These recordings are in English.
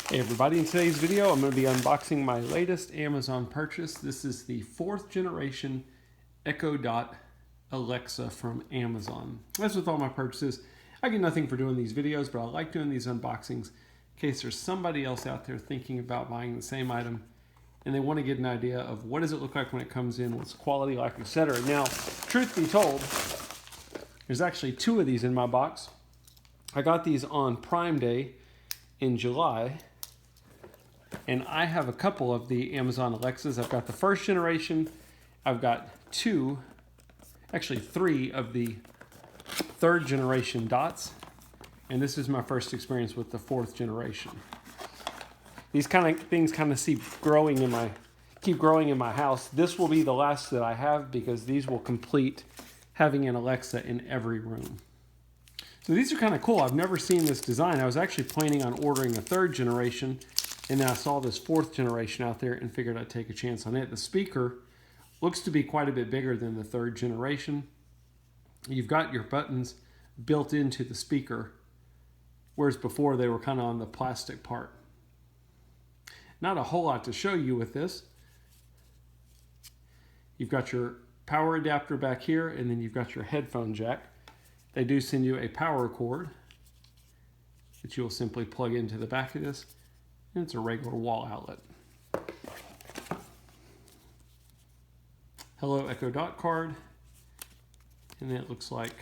Hey everybody, in today's video I'm going to be unboxing my latest Amazon purchase. This is the 4th generation Echo Dot Alexa from Amazon. As with all my purchases, I get nothing for doing these videos, but I like doing these unboxings in case there's somebody else out there thinking about buying the same item and they want to get an idea of what does it look like when it comes in, what's the quality like, etc. Now, truth be told, there's actually 2 of these in my box. I got these on Prime Day in July. And I have a couple of the Amazon Alexas. I've got the 1st generation. I've got 3 of the 3rd generation Dots. And this is my first experience with the 4th generation. These kind of things keep growing in my house. This will be the last that I have because these will complete having an Alexa in every room. So these are kind of cool. I've never seen this design. I was actually planning on ordering a 3rd generation. And then I saw this 4th generation out there and figured I'd take a chance on it. The speaker looks to be quite a bit bigger than the 3rd generation. You've got your buttons built into the speaker, whereas before they were kind of on the plastic part. Not a whole lot to show you with this. You've got your power adapter back here, and then you've got your headphone jack. They do send you a power cord that you will simply plug into the back of this. And it's a regular wall outlet. Hello Echo Dot card. And then it looks like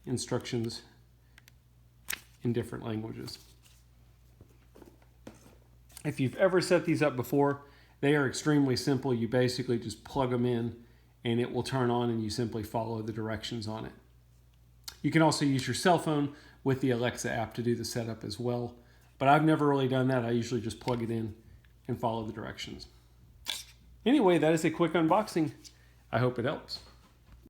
instructions in different languages. If you've ever set these up before, they are extremely simple. You basically just plug them in and it will turn on and you simply follow the directions on it. You can also use your cell phone with the Alexa app to do the setup as well. But I've never really done that. I usually just plug it in and follow the directions. Anyway, that is a quick unboxing. I hope it helps.